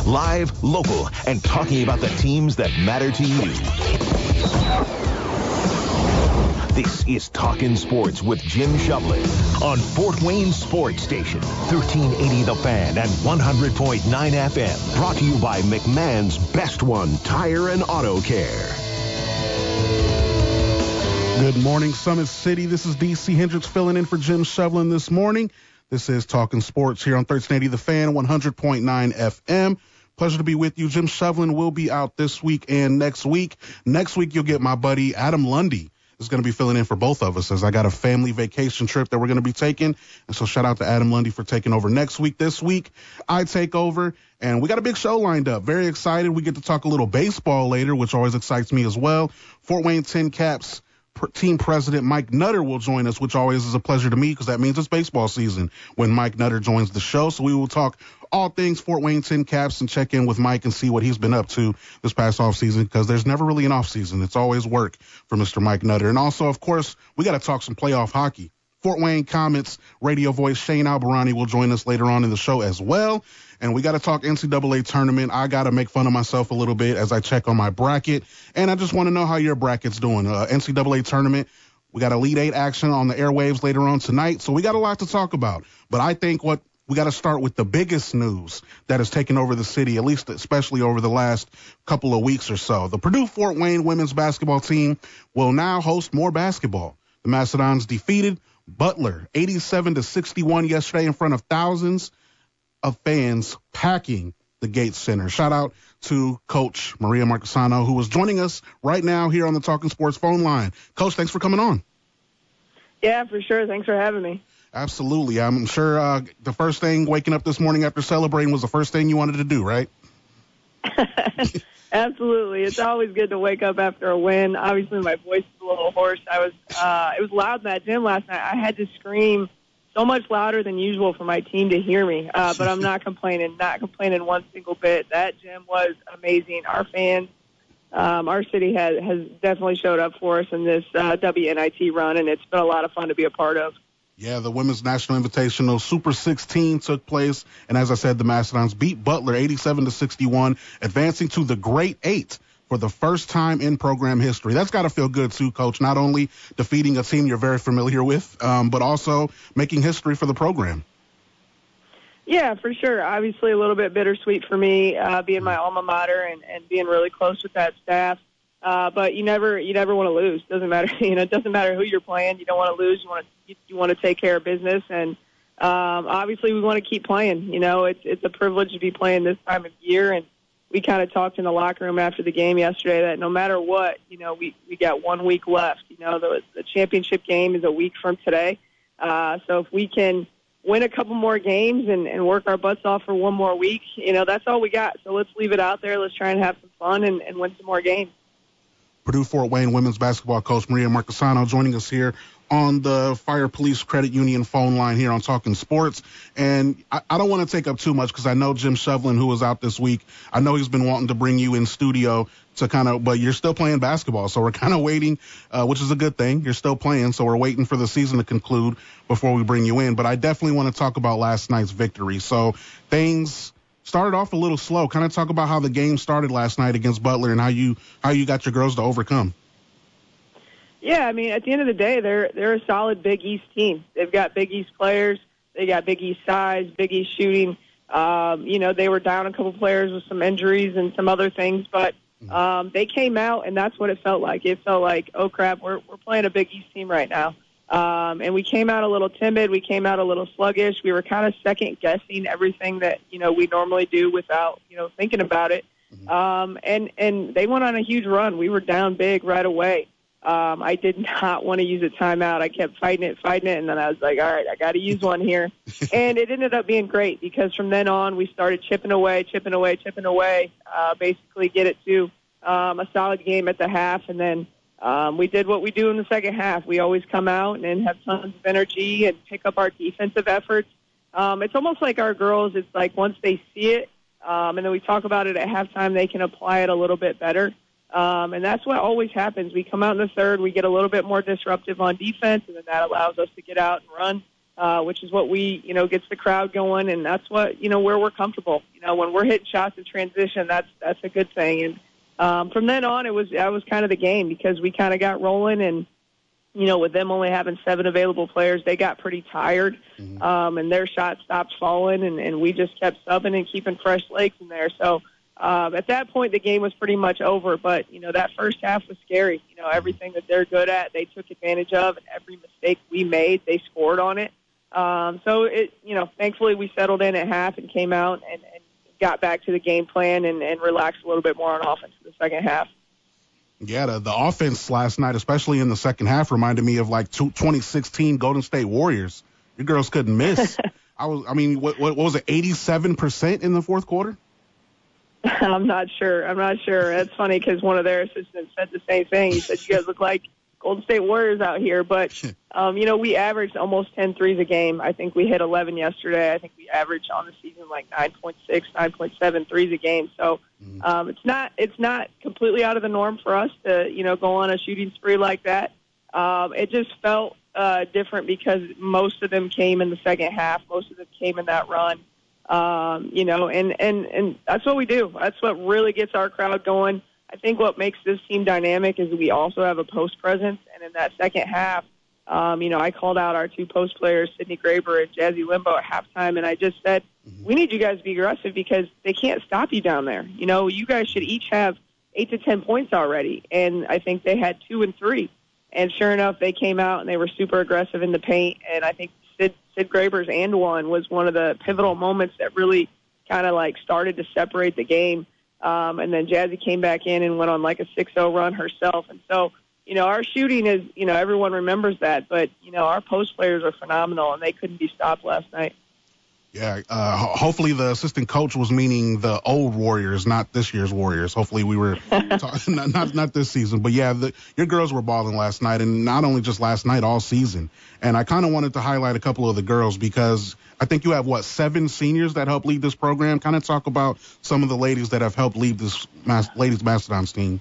live, local, and talking about the teams that matter to you. This is Talkin Sports with Jim Shovlin on Fort Wayne Sports Station, 1380 The Fan and 100.9 FM. Brought to you by McMahon's Best One Tire and Auto Care. Good morning, Summit City. This is DC Hendrix filling in for Jim Shovlin this morning. This is Talkin Sports here on 1380 The Fan, 100.9 FM. Pleasure to be with you. Jim Shovlin will be out this week and next week. Next week, you'll get my buddy Adam Lundy is going to be filling in for both of us as I got a family vacation trip that we're going to be taking. And so shout out to Adam Lundy for taking over next week. This week, I take over, and we got a big show lined up. Very excited. We get to talk a little baseball later, which always excites me as well. Fort Wayne Tincaps team president Mike Nutter will join us, which always is a pleasure to me because that means it's baseball season when Mike Nutter joins the show. So we will talk all things Fort Wayne Tincaps and check in with Mike and see what he's been up to this past offseason because there's never really an offseason. It's always work for Mr. Mike Nutter. And also, of course, we got to talk some playoff hockey. Fort Wayne Komets radio voice She Albahrani will join us later on in the show as well. And we got to talk NCAA tournament. I got to make fun of myself a little bit as I check on my bracket. And I just want to know how your bracket's doing. NCAA tournament, we got Elite Eight action on the airwaves later on tonight. So we got a lot to talk about. But I think we got to start with the biggest news that has taken over the city, at least especially over the last couple of weeks or so. The Purdue-Fort Wayne women's basketball team will now host more basketball. The Macedons defeated Butler 87-61 yesterday in front of thousands of fans packing the Gates Center. Shout out to Coach Maria Marchesano, who was joining us right now here on the Talkin Sports phone line. Coach, thanks for coming on. Yeah, for sure. Thanks for having me. Absolutely. I'm sure the first thing waking up this morning after celebrating was the first thing you wanted to do, right? Absolutely. It's always good to wake up after a win. Obviously, my voice is a little hoarse. It was loud in that gym last night. I had to scream so much louder than usual for my team to hear me. But I'm not complaining one single bit. That gym was amazing. Our fans, our city has definitely showed up for us in this WNIT run, and it's been a lot of fun to be a part of. Yeah, the Women's National Invitational Super 16 took place, and as I said, the Macedons beat Butler 87-61, advancing to the Great Eight for the first time in program history. That's got to feel good, too, Coach, not only defeating a team you're very familiar with, but also making history for the program. Yeah, for sure. Obviously a little bit bittersweet for me, being my alma mater and being really close with that staff. But you never want to lose. Doesn't matter, it doesn't matter who you're playing. You don't want to lose. You want to take care of business, and obviously we want to keep playing. It's a privilege to be playing this time of year, and we kind of talked in the locker room after the game yesterday that no matter what, we got 1 week left. The championship game is a week from today, so if we can win a couple more games and work our butts off for one more week, that's all we got. So let's leave it out there. Let's try and have some fun and win some more games. Purdue-Fort Wayne women's basketball coach Maria Marchesano joining us here on the Fire Police Credit Union phone line here on Talkin Sports. And I don't want to take up too much because I know Jim Shovlin, who was out this week, I know he's been wanting to bring you in studio to but you're still playing basketball. So we're kind of waiting, which is a good thing. You're still playing. So we're waiting for the season to conclude before we bring you in. But I definitely want to talk about last night's victory. So things started off a little slow. Kind of talk about how the game started last night against Butler and how you got your girls to overcome. Yeah, I mean, at the end of the day, they're a solid Big East team. They've got Big East players. They got Big East size, Big East shooting. They were down a couple players with some injuries and some other things, but they came out, and that's what it felt like. It felt like, oh, crap, we're playing a Big East team right now. And we came out a little timid. We came out a little sluggish. We were kind of second-guessing everything that, we normally do without, thinking about it. And they went on a huge run. We were down big right away. I did not want to use a timeout. I kept fighting it, and then I was like, all right, I got to use one here. And it ended up being great because from then on we started chipping away, basically get it to a solid game at the half, and then we did what we do in the second half. We always come out and have tons of energy and pick up our defensive efforts. It's almost like our girls, it's like once they see it, and then we talk about it at halftime, they can apply it a little bit better. And that's what always happens. We come out in the third, we get a little bit more disruptive on defense, and then that allows us to get out and run. which is what gets the crowd going, and that's what, where we're comfortable. When we're hitting shots in transition, that's a good thing. And from then on, that was kind of the game, because we kind of got rolling, and, with them only having 7 available players, they got pretty tired, and their shots stopped falling, and we just kept subbing and keeping fresh legs in there. So at that point, the game was pretty much over. But, that first half was scary. Everything that they're good at, they took advantage of, and every mistake we made, they scored on it. So thankfully we settled in at half and came out and got back to the game plan and relaxed a little bit more on offense in the second half. Yeah, the offense last night, especially in the second half, reminded me of 2016 Golden State Warriors. You girls couldn't miss. What was it, 87% in the fourth quarter? I'm not sure. That's funny, because one of their assistants said the same thing. He said, you guys look like Golden State Warriors out here. But, we averaged almost 10 threes a game. I think we hit 11 yesterday. I think we averaged on the season 9.6, 9.7 threes a game. So it's not completely out of the norm for us to, go on a shooting spree like that. It just felt different because most of them came in the second half. Most of them came in that run. And that's what we do. That's what really gets our crowd going. I think what makes this team dynamic is we also have a post presence. And in that second half, I called out our 2 post players, Sydney Graber and Jazzy Limbo, at halftime. And I just said, we need you guys to be aggressive, because they can't stop you down there. You guys should each have 8 to 10 points already. And I think they had 2 and 3. And sure enough, they came out and they were super aggressive in the paint. And I think Sid Graber's and one was one of the pivotal moments that really kind of started to separate the game. And then Jazzy came back in and went on a 6-0 run herself. And so, our shooting is, everyone remembers that, but, our post players are phenomenal, and they couldn't be stopped last night. Yeah, hopefully the assistant coach was meaning the old Warriors, not this year's Warriors. Hopefully we were not this season. But, yeah, your girls were balling last night, and not only just last night, all season. And I kind of wanted to highlight a couple of the girls, because I think you have, 7 seniors that help lead this program. Kind of talk about some of the ladies that have helped lead this ladies Mastodons team.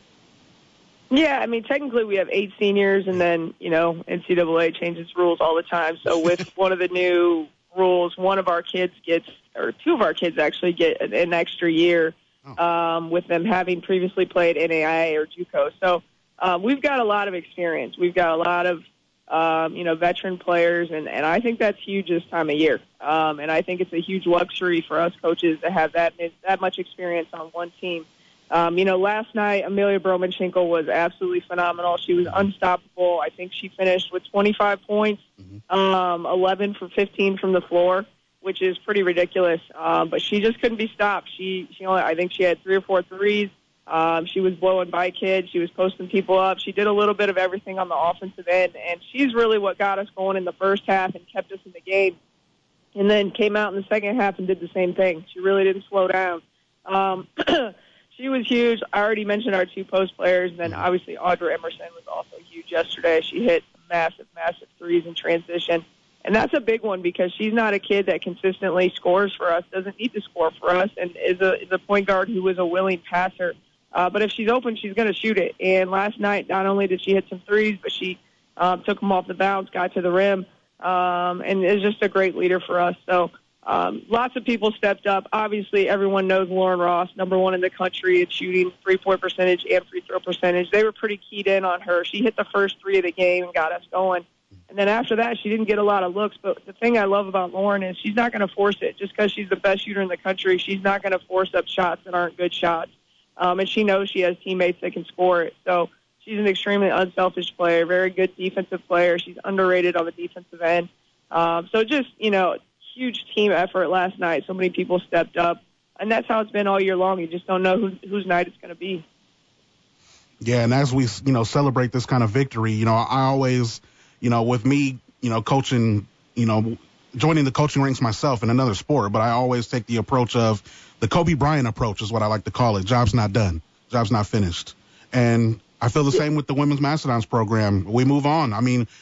Yeah, technically we have 8 seniors, and then, NCAA changes rules all the time. So with one of the new rules, one of our kids gets, or 2 of our kids actually get an extra year with them having previously played NAIA or JUCO. So we've got a lot of experience. We've got a lot of, veteran players, and I think that's huge this time of year. And I think it's a huge luxury for us coaches to have that much experience on one team. Last night, Amelia Broman-Schinkel was absolutely phenomenal. She was unstoppable. I think she finished with 25 points, 11 for 15 from the floor, which is pretty ridiculous. But she just couldn't be stopped. I think she had 3 or 4 threes. She was blowing by kids. She was posting people up. She did a little bit of everything on the offensive end, and she's really what got us going in the first half and kept us in the game. And then came out in the second half and did the same thing. She really didn't slow down. She was huge. I already mentioned our 2 post players, and then obviously Audra Emerson was also huge yesterday. She hit massive threes in transition. And that's a big one, because she's not a kid that consistently scores for us, doesn't need to score for us, and is a point guard who is a willing passer. But if she's open, she's going to shoot it. And last night, not only did she hit some threes, but she took them off the bounce, got to the rim, and is just a great leader for us. So lots of people stepped up. Obviously, everyone knows Lauren Ross, number 1 in the country at shooting three-point percentage and free throw percentage. They were pretty keyed in on her. She hit the first 3 of the game and got us going. And then after that, she didn't get a lot of looks. But the thing I love about Lauren is she's not going to force it. Just because she's the best shooter in the country, she's not going to force up shots that aren't good shots. And she knows she has teammates that can score it. So she's an extremely unselfish player, very good defensive player. She's underrated on the defensive end. So just, huge team effort last night. So many people stepped up. And that's how it's been all year long. You just don't know whose night it's going to be. Yeah, and as we, celebrate this kind of victory, I always, with me, coaching, joining the coaching ranks myself in another sport, but I always take the approach of the Kobe Bryant approach is what I like to call it. Job's not done. Job's not finished. And I feel the same with the Women's Mastodons program. We move on.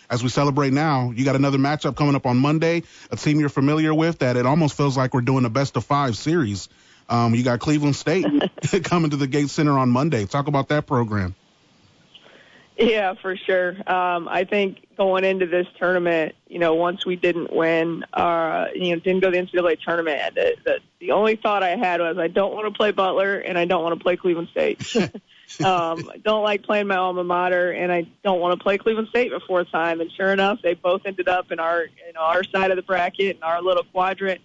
As we celebrate now, you got another matchup coming up on Monday, a team you're familiar with that it almost feels like we're doing a best-of-5 series. You got Cleveland State coming to the Gates Center on Monday. Talk about that program. Yeah, for sure. I think going into this tournament, once we didn't win, didn't go to the NCAA tournament, the only thought I had was I don't want to play Butler and I don't want to play Cleveland State. I don't like playing my alma mater, and I don't want to play Cleveland State a fourth time. And sure enough, they both ended up in our side of the bracket, in our little quadrant.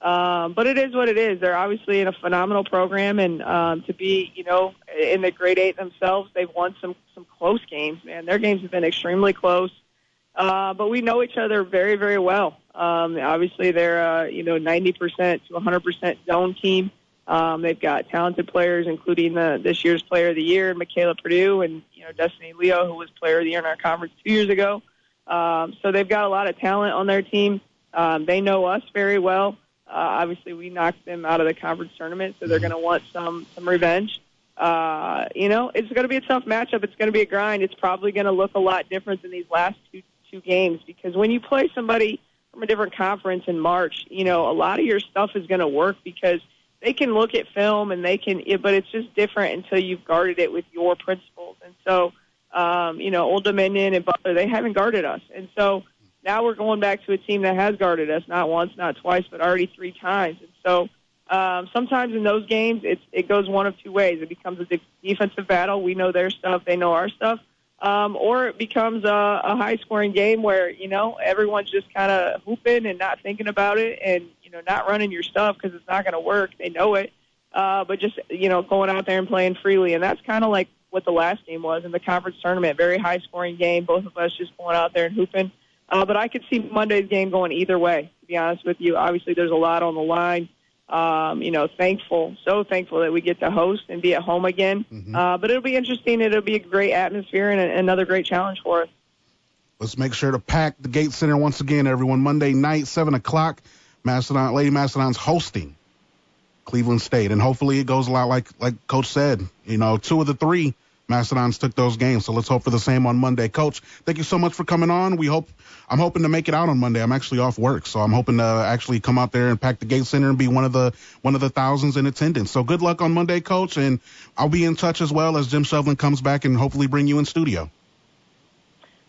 But it is what it is. They're obviously in a phenomenal program, and to be, in the grade 8 themselves, they've won some close games, man. Their games have been extremely close. But we know each other very, very well. Obviously, they're 90% to 100% zone team. They've got talented players, including this year's Player of the Year, Michaela Purdue, and Destiny Leo, who was Player of the Year in our conference 2 years ago. So they've got a lot of talent on their team. They know us very well. Obviously, we knocked them out of the conference tournament, so they're going to want some revenge. It's going to be a tough matchup. It's going to be a grind. It's probably going to look a lot different than these last two games, because when you play somebody from a different conference in March, a lot of your stuff is going to work because they can look at film and but it's just different until you've guarded it with your principles. And so, Old Dominion and Butler, they haven't guarded us. And so now we're going back to a team that has guarded us, not once, not twice, but already 3 times. And so sometimes in those games, it goes one of two ways. It becomes a defensive battle. We know their stuff. They know our stuff. Or it becomes a high-scoring game where, everyone's just kind of hooping and not thinking about it and, not running your stuff because it's not going to work. They know it. But just, going out there and playing freely. And that's kind of like what the last game was in the conference tournament. Very high-scoring game, both of us just going out there and hooping. But I could see Monday's game going either way, to be honest with you. Obviously, there's a lot on the line. So thankful that we get to host and be at home again. Mm-hmm. But it'll be interesting. It'll be a great atmosphere and another great challenge for us. Let's make sure to pack the Gate Center once again, everyone. Monday night, 7 o'clock, Lady Mastodon's hosting Cleveland State. And hopefully it goes a lot like Coach said. 2 of the 3 Mastodons took those games, so let's hope for the same on Monday. Coach, thank you so much for coming on. I'm hoping to make it out on Monday. I'm actually off work, so I'm hoping to actually come out there and pack the Gate Center and be one of the thousands in attendance. So good luck on Monday, Coach, and I'll be in touch as well as Jim Shovlin comes back and hopefully bring you in studio.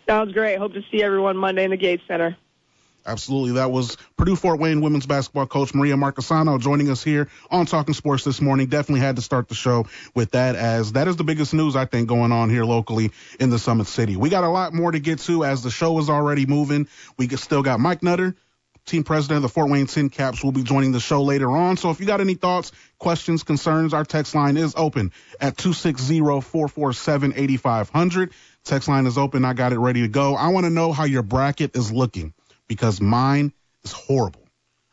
Sounds great. Hope to see everyone Monday in the Gate Center. Absolutely. That was Purdue-Fort Wayne women's basketball coach Maria Marchesano joining us here on Talkin Sports this morning. Definitely had to start the show with that, as that is the biggest news, I think, going on here locally in the Summit City. We got a lot more to get to as the show is already moving. We still got Mike Nutter, team president of the Fort Wayne Tincaps, will be joining the show later on. So if you got any thoughts, questions, concerns, our text line is open at 260-447-8500. Text line is open. I got it ready to go. I want to know how your bracket is looking, because mine is horrible.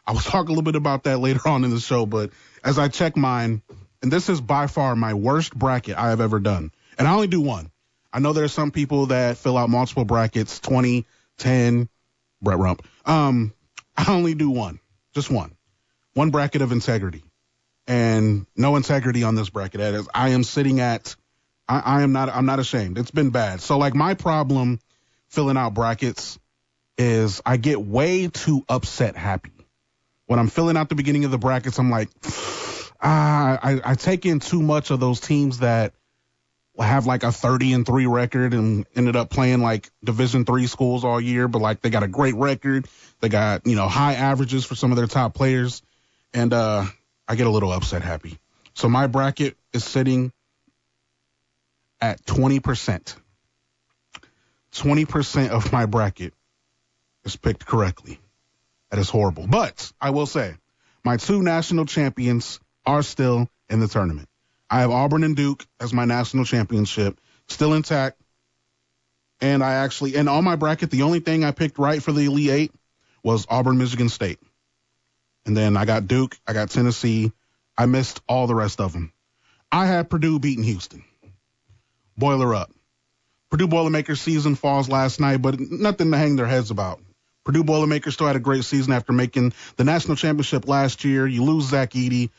I will talk a little bit about that later on in the show, but as I check mine, and this is by far my worst bracket I have ever done, and I only do one. I know there are some people that fill out multiple brackets, 20, 10, Brett Rump. I only do one, just one bracket of integrity, and no integrity on this bracket. That is, I am sitting at, I'm not ashamed. It's been bad. So like my problem filling out brackets is I get way too upset happy. When I'm filling out the beginning of the brackets, I'm like, I take in too much of those teams that have like a 30-3 record and ended up playing like Division III schools all year, but like they got a great record. They got, high averages for some of their top players. And I get a little upset happy. So my bracket is sitting at 20%. 20% of my bracket is picked correctly. That is horrible. But I will say my 2 national champions are still in the tournament. I have Auburn and Duke as my national championship, still intact. And on my bracket, the only thing I picked right for the Elite 8 was Auburn, Michigan State. And then I got Duke, I got Tennessee. I missed all the rest of them. I had Purdue beating Houston. Boiler up. Purdue Boilermakers season falls last night, but nothing to hang their heads about. Purdue Boilermakers still had a great season after making the national championship last year. You lose Zach Edey.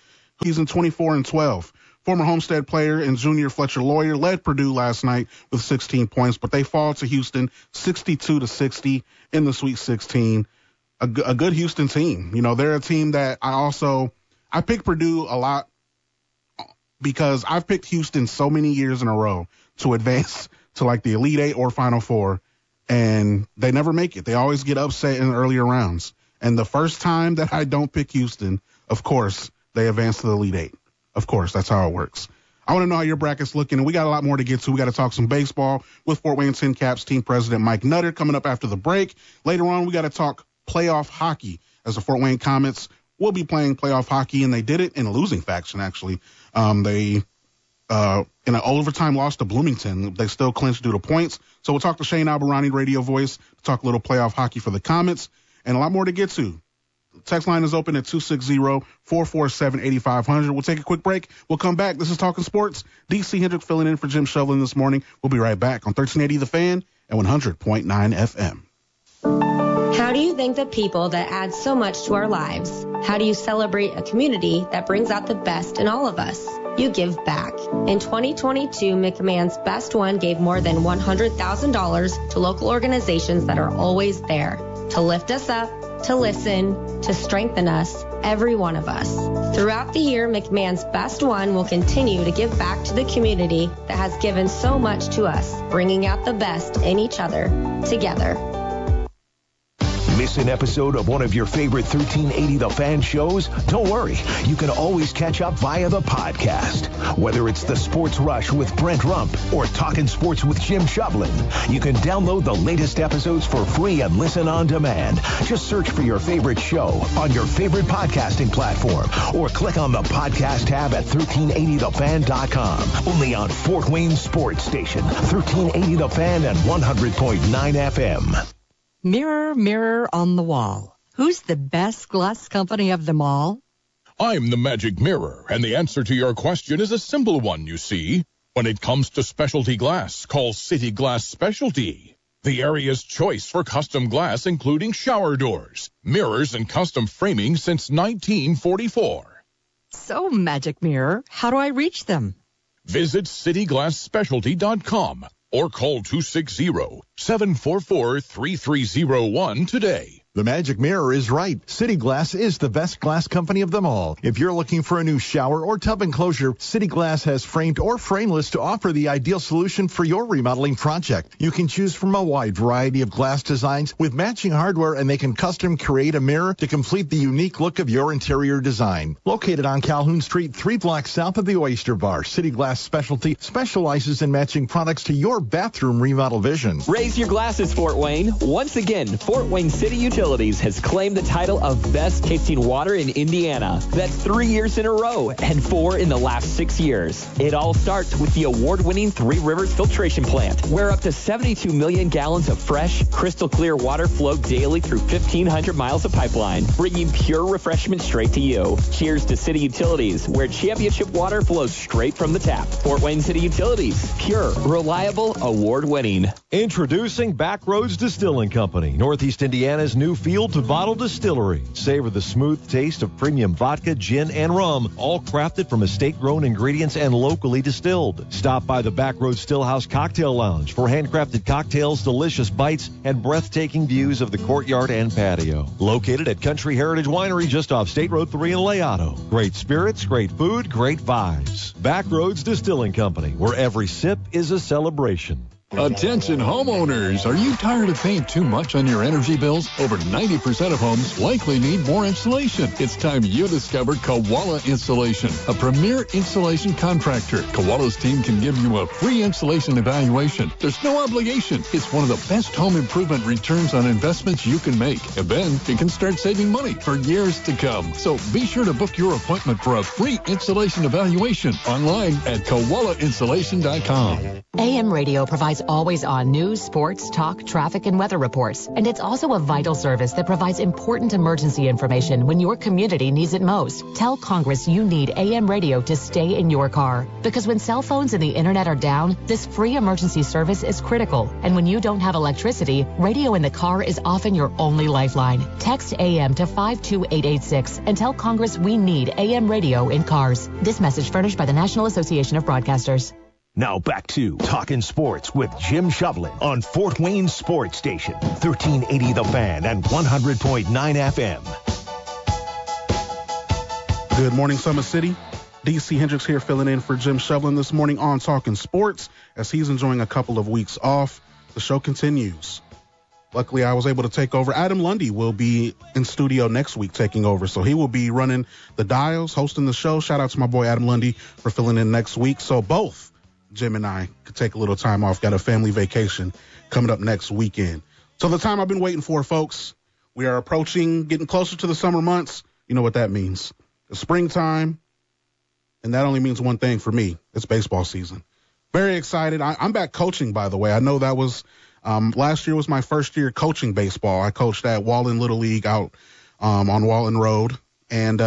He's in 24-12. Former Homestead player and junior Fletcher Lawyer led Purdue last night with 16 points, but they fall to Houston 62-60 in the Sweet 16. A good Houston team. They're a team that I picked Purdue a lot because I've picked Houston so many years in a row to advance to like the Elite Eight or Final Four, and they never make it. They always get upset in the earlier rounds. And the first time that I don't pick Houston, of course, they advance to the Elite Eight. Of course, that's how it works. I want to know how your bracket's looking, and we got a lot more to get to. We got to talk some baseball with Fort Wayne Tincaps team president Mike Nutter coming up after the break. Later on, we got to talk playoff hockey as the Fort Wayne Komets will be playing playoff hockey, and they did it in a losing faction, actually. They in an overtime loss to Bloomington. They still clinched due to points. So we'll talk to She Albahrani, radio voice, to talk a little playoff hockey for the Komets, and a lot more to get to. The text line is open at 260-447-8500. We'll take a quick break. We'll come back. This is Talkin Sports. DC Hendrix filling in for Jim Shovlin this morning. We'll be right back on 1380 The Fan and 100.9 FM. How do you thank the people that add so much to our lives? How do you celebrate a community that brings out the best in all of us? You give back. In 2022, McMahon's Best One gave more than $100,000 to local organizations that are always there to lift us up, to listen, to strengthen us, every one of us. Throughout the year, McMahon's Best One will continue to give back to the community that has given so much to us, bringing out the best in each other, together. Miss an episode of one of your favorite 1380 The Fan shows? Don't worry. You can always catch up via the podcast. Whether it's the Sports Rush with Brent Rump or Talkin Sports with Jim Shovlin, you can download the latest episodes for free and listen on demand. Just search for your favorite show on your favorite podcasting platform or click on the podcast tab at 1380thefan.com. Only on Fort Wayne Sports Station, 1380 The Fan and 100.9 FM. Mirror, mirror on the wall. Who's the best glass company of them all? I'm the magic mirror, and the answer to your question is a simple one, you see. When it comes to specialty glass, call City Glass Specialty. The area's choice for custom glass, including shower doors, mirrors, and custom framing since 1944. So, Magic Mirror, how do I reach them? Visit cityglassspecialty.com. or call 260-744-3301 today. The Magic Mirror is right. City Glass is the best glass company of them all. If you're looking for a new shower or tub enclosure, City Glass has framed or frameless to offer the ideal solution for your remodeling project. You can choose from a wide variety of glass designs with matching hardware, and they can custom create a mirror to complete the unique look of your interior design. Located on Calhoun Street, 3 blocks south of the Oyster Bar, City Glass Specialty specializes in matching products to your bathroom remodel vision. Raise your glasses, Fort Wayne. Once again, Fort Wayne City Utilities has claimed the title of best tasting water in Indiana. That's 3 years in a row and 4 in the last 6 years. It all starts with the award-winning Three Rivers Filtration Plant, where up to 72 million gallons of fresh, crystal clear water flow daily through 1,500 miles of pipeline, bringing pure refreshment straight to you. Cheers to City Utilities, where championship water flows straight from the tap. Fort Wayne City Utilities, pure, reliable, award-winning. Introducing Backroads Distilling Company, Northeast Indiana's new field-to-bottle distillery. Savor the smooth taste of premium vodka, gin, and rum, all crafted from estate-grown ingredients and locally distilled. Stop by the Backroads Stillhouse Cocktail Lounge for handcrafted cocktails, delicious bites, and breathtaking views of the courtyard and patio. Located at Country Heritage Winery just off State Road 3 in Leato. Great spirits, great food, great vibes. Backroads Distilling Company, where every sip is a celebration. Attention homeowners, are you tired of paying too much on your energy bills? Over 90% of homes likely need more insulation. It's time you discovered Koala Insulation, a premier insulation contractor. Koala's team can give you a free insulation evaluation. There's no obligation. It's one of the best home improvement returns on investments you can make. And then you can start saving money for years to come. So be sure to book your appointment for a free insulation evaluation online at koalainsulation.com. AM radio provides always-on news, sports, talk, traffic, and weather reports. And it's also a vital service that provides important emergency information when your community needs it most. Tell Congress you need AM radio to stay in your car. Because when cell phones and the internet are down, this free emergency service is critical. And when you don't have electricity, radio in the car is often your only lifeline. Text AM to 52886 and tell Congress we need AM radio in cars. This message furnished by the National Association of Broadcasters. Now back to Talkin Sports with Jim Shovlin on Fort Wayne Sports Station, 1380 The Fan and 100.9 FM. Good morning, Summer City. DC Hendrix here filling in for Jim Shovlin this morning on Talkin Sports. As he's enjoying a couple of weeks off, the show continues. Luckily, I was able to take over. Adam Lundy will be in studio next week taking over, so he will be running the dials, hosting the show. Shout out to my boy Adam Lundy for filling in next week. So both Jim and I could take a little time off. Got a family vacation coming up next weekend. So the time I've been waiting for, folks. We are approaching, getting closer to the summer months. You know what that means. It's springtime. And that only means one thing for me. It's baseball season. Very excited. I'm back coaching, by the way. I know that was last year was my first year coaching baseball. I coached at Wallen Little League out on Wallen Road, and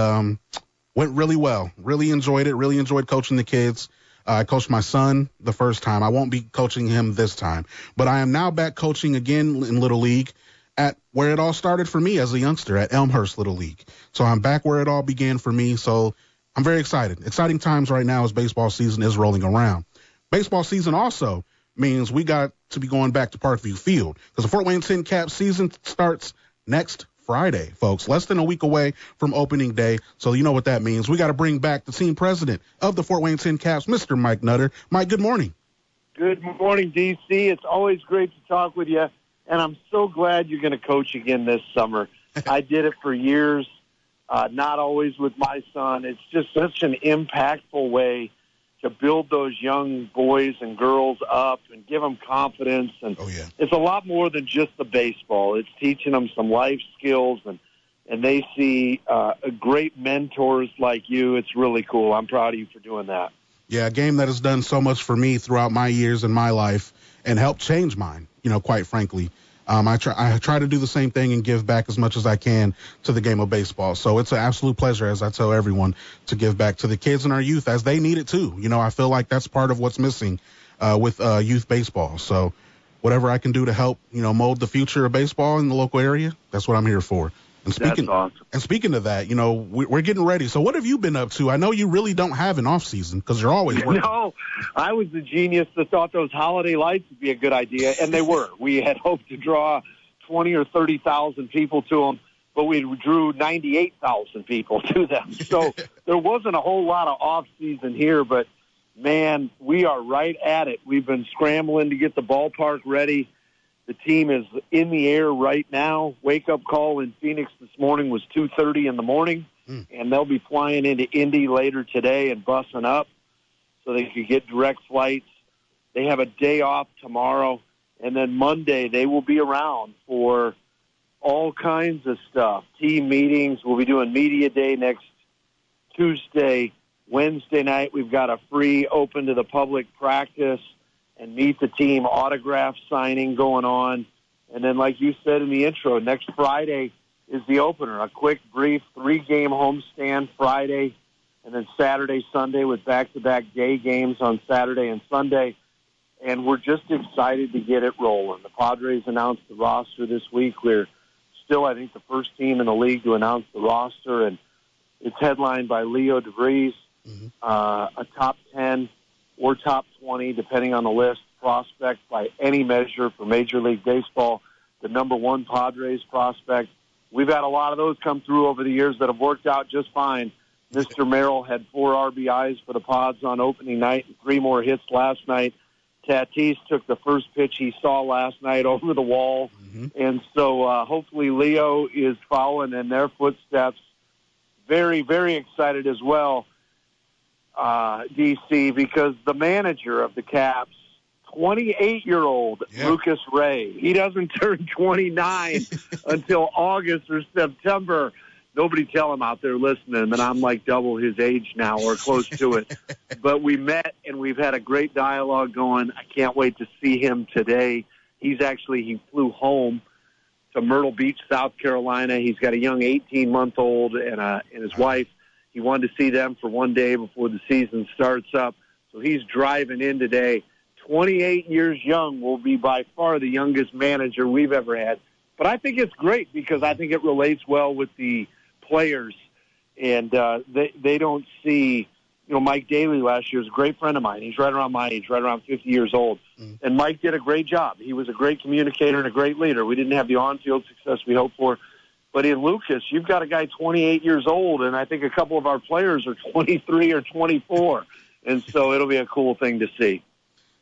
went really well. Really enjoyed it. Really enjoyed coaching the kids. I coached my son the first time. I won't be coaching him this time. But I am now back coaching again in Little League at where it all started for me as a youngster, at Elmhurst Little League. So I'm back where it all began for me. So I'm very excited. Exciting times right now as baseball season is rolling around. Baseball season also means we got to be going back to Parkview Field because the Fort Wayne Tincaps season starts next Friday, folks. Less than a week away from opening day. So you know what that means. We got to bring back the team president of the Fort Wayne Tincaps, Mr. Mike Nutter. Mike, good morning. Good morning, DC. It's always great to talk with you, and I'm so glad you're going to coach again this summer. I did it for years. Not always with my son. It's just such an impactful way to build those young boys and girls up and give them confidence. And It's a lot more than just the baseball. It's teaching them some life skills, and they see great mentors like you. It's really cool. I'm proud of you for doing that. Yeah, a game that has done so much for me throughout my years in my life and helped change mine, quite frankly. I try to do the same thing and give back as much as I can to the game of baseball. So it's an absolute pleasure, as I tell everyone, to give back to the kids and our youth as they need it too. I feel like that's part of what's missing with youth baseball. So whatever I can do to help, mold the future of baseball in the local area, that's what I'm here for. And speaking, that's awesome. And speaking of that, we're getting ready. So what have you been up to? I know you really don't have an off season because you're always working. No, I was the genius that thought those holiday lights would be a good idea, and they were. We had hoped to draw 20 or 30,000 people to them, but we drew 98,000 people to them. So there wasn't a whole lot of off season here, but man, we are right at it. We've been scrambling to get the ballpark ready. The team is in the air right now. Wake-up call in Phoenix this morning was 2:30 in the morning, and they'll be flying into Indy later today and bussing up so they could get direct flights. They have a day off tomorrow, and then Monday they will be around for all kinds of stuff. Team meetings. We'll be doing media day next Tuesday. Wednesday night we've got a free open to the public practice and meet the team autograph signing going on. And then, like you said in the intro, next Friday is the opener, a quick, brief 3-game homestand Friday, and then Saturday, Sunday with back-to-back day games on Saturday and Sunday. And we're just excited to get it rolling. The Padres announced the roster this week. We're still, I think, the first team in the league to announce the roster, and it's headlined by Leo DeVries, a top 10 or top 20, depending on the list, prospect by any measure for Major League Baseball, the number 1 Padres prospect. We've had a lot of those come through over the years that have worked out just fine. Mr. Merrill had 4 RBIs for the Pods on opening night and 3 more hits last night. Tatis took the first pitch he saw last night over the wall. And so hopefully Leo is following in their footsteps. Very, very excited as well. DC, because the manager of the Caps, 28-year-old Lucas Ray, he doesn't turn 29 until August or September. Nobody tell him out there listening that I'm like double his age now or close to it. But we met, and we've had a great dialogue going. I can't wait to see him today. He flew home to Myrtle Beach, South Carolina. He's got a young 18-month-old and his wife. He wanted to see them for one day before the season starts up. So he's driving in today. 28 years young, will be by far the youngest manager we've ever had. But I think it's great because I think it relates well with the players. And they don't see, Mike Daly last year is a great friend of mine. He's right around my age, right around 50 years old. And Mike did a great job. He was a great communicator and a great leader. We didn't have the on-field success we hoped for. But in Lucas, you've got a guy 28 years old, and I think a couple of our players are 23 or 24. And so it'll be a cool thing to see.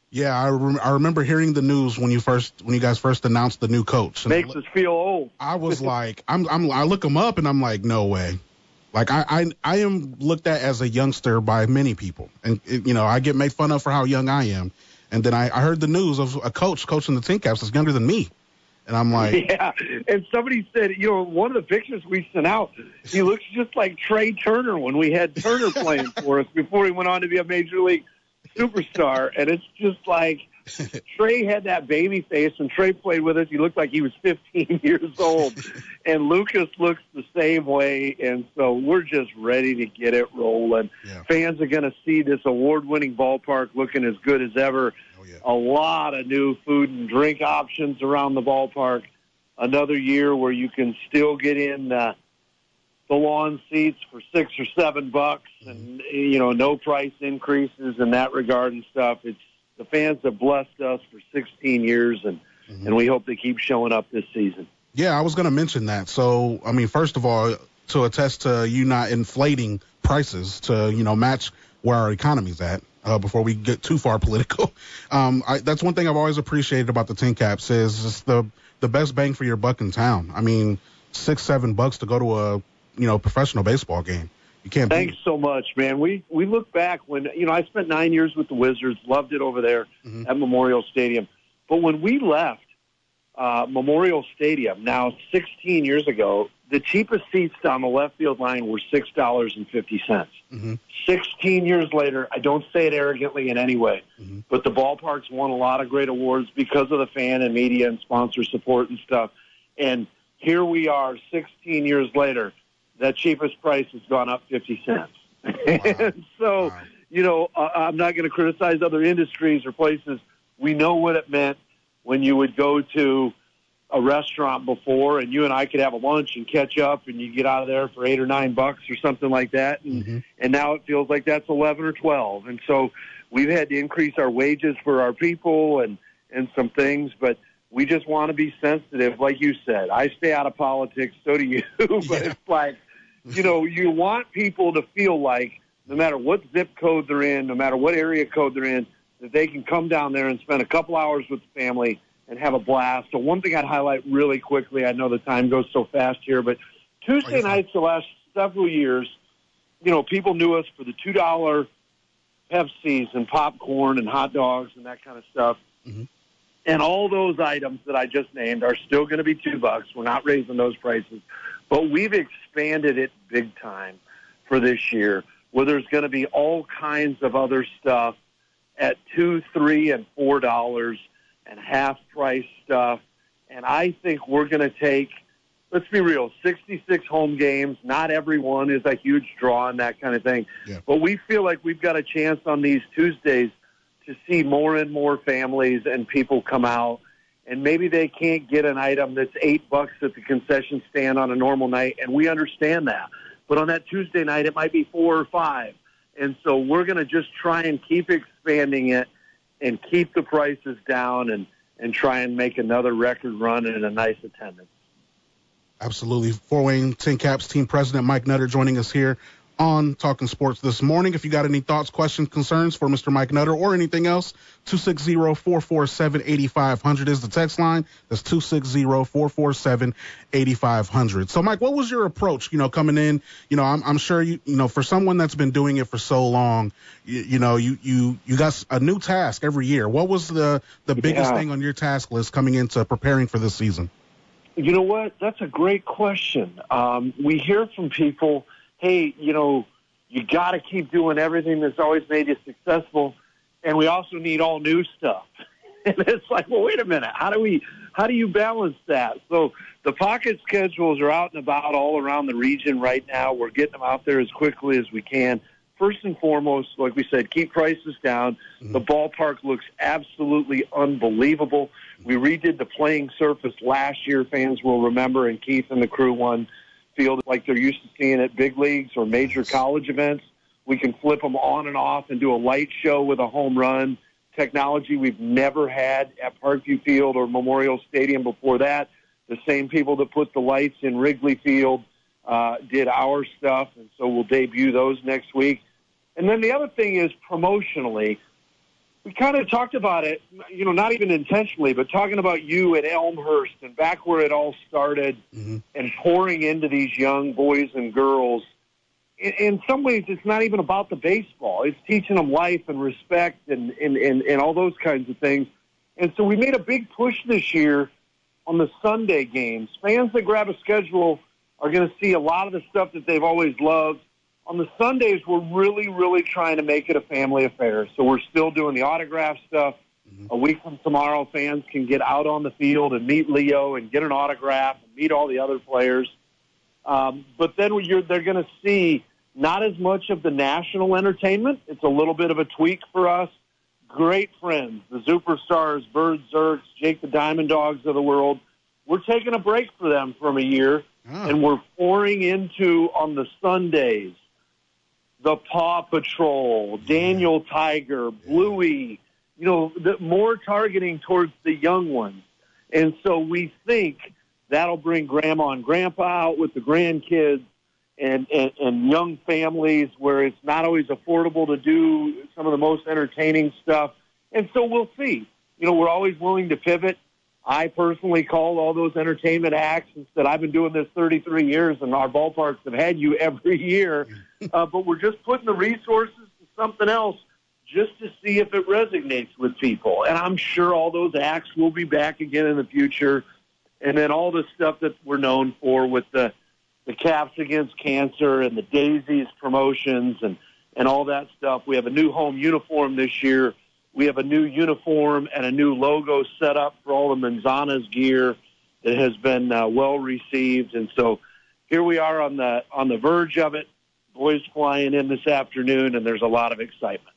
Yeah, I remember hearing the news when you guys first announced the new coach. Makes us feel old. I was like, I look him up and I'm like, no way. Like I am looked at as a youngster by many people, and I get made fun of for how young I am. And then I heard the news of a coach coaching the Tincaps that's younger than me. And I'm like, yeah. And somebody said, one of the pictures we sent out, he looks just like Trey Turner when we had Turner playing for us before he went on to be a major league superstar. And it's just like Trey had that baby face, and Trey played with us. He looked like he was 15 years old. And Lucas looks the same way. And so we're just ready to get it rolling. Yeah. Fans are going to see this award-winning ballpark looking as good as ever. A lot of new food and drink options around the ballpark. Another year where you can still get in the lawn seats for $6 or $7, and no price increases in that regard and stuff. It's the fans have blessed us for 16 years, and we hope they keep showing up this season. Yeah, I was going to mention that. So, I mean, first of all, to attest to you not inflating prices to match where our economy's at. Before we get too far political, that's one thing I've always appreciated about the Tincaps is just the best bang for your buck in town. I mean, $6-7 to go to a professional baseball game. You can't. Thanks so much, man. We look back when I spent 9 years with the Wizards, loved it over there at Memorial Stadium. But when we left Memorial Stadium now 16 years ago, the cheapest seats down the left field line were $6.50. 16 years later, I don't say it arrogantly in any way, but the ballpark's won a lot of great awards because of the fan and media and sponsor support and stuff. And here we are 16 years later, that cheapest price has gone up 50 cents. Wow. And so, I'm not going to criticize other industries or places. We know what it meant when you would go to a restaurant before, and you and I could have a lunch and catch up, and you get out of there for $8 or $9 or something like that. And now it feels like that's 11 or 12. And so we've had to increase our wages for our people and some things, but we just want to be sensitive. Like you said, I stay out of politics. So do you. But it's like, you want people to feel like no matter what zip code they're in, no matter what area code they're in, that they can come down there and spend a couple hours with the family and have a blast. So one thing I'd highlight really quickly, I know the time goes so fast here, but Tuesday nights the last several years, people knew us for the $2 Pepsis and popcorn and hot dogs and that kind of stuff. And all those items that I just named are still going to be $2. We're not raising those prices. But we've expanded it big time for this year, where there's going to be all kinds of other stuff at $2, $3, and $4 and half-price stuff. And I think we're going to take, let's be real, 66 home games. Not everyone is a huge draw and that kind of thing. Yeah. But we feel like we've got a chance on these Tuesdays to see more and more families and people come out. And maybe they can't get an item that's $8 at the concession stand on a normal night, and we understand that. But on that Tuesday night, it might be $4 or $5. And so we're going to just try and keep expanding it and keep the prices down and try and make another record run and a nice attendance. Absolutely. Fort Wayne Tincaps team president Mike Nutter joining us here on Talkin Sports this morning. If you got any thoughts, questions, concerns for Mr. Mike Nutter or anything else, 260-447-8500 is the text line. That's 260-447-8500. So, Mike, what was your approach, coming in? I'm sure, for someone that's been doing it for so long, you got a new task every year. What was the biggest thing on your task list coming into preparing for this season? You know what? That's a great question. We hear from people, hey, you got to keep doing everything that's always made you successful, and we also need all new stuff. And it's like, well, wait a minute. How do you balance that? So the pocket schedules are out and about all around the region right now. We're getting them out there as quickly as we can. First and foremost, like we said, keep prices down. The ballpark looks absolutely unbelievable. We redid the playing surface last year, fans will remember, and Keith and the crew won field like they're used to seeing at big leagues or major college events. We can flip them on and off and do a light show with a home run. Technology we've never had at Parkview Field or Memorial Stadium before that. The same people that put the lights in Wrigley Field did our stuff, and so we'll debut those next week. And then the other thing is promotionally, we kind of talked about it, not even intentionally, but talking about you at Elmhurst and back where it all started and pouring into these young boys and girls. In some ways, it's not even about the baseball. It's teaching them life and respect and all those kinds of things. And so we made a big push this year on the Sunday games. Fans that grab a schedule are going to see a lot of the stuff that they've always loved. On the Sundays, we're really, really trying to make it a family affair. So we're still doing the autograph stuff. A week from tomorrow, fans can get out on the field and meet Leo and get an autograph and meet all the other players. But then they're going to see not as much of the national entertainment. It's a little bit of a tweak for us. Great friends, the Superstars, Bird Zerks, Jake the Diamond Dogs of the world. We're taking a break for them from a year, and we're pouring into, on the Sundays, the Paw Patrol, Daniel Tiger, Bluey, more targeting towards the young ones. And so we think that'll bring Grandma and Grandpa out with the grandkids and young families where it's not always affordable to do some of the most entertaining stuff. And so we'll see. We're always willing to pivot. I personally called all those entertainment acts and said, I've been doing this 33 years, and our ballparks have had you every year. But we're just putting the resources to something else just to see if it resonates with people. And I'm sure all those acts will be back again in the future. And then all the stuff that we're known for with the Caps Against Cancer and the Daisies promotions and all that stuff. We have a new home uniform this year. We have a new uniform and a new logo set up for all the Manzana's gear that has been well received. And so here we are on the verge of it. Boys flying in this afternoon, and there's a lot of excitement.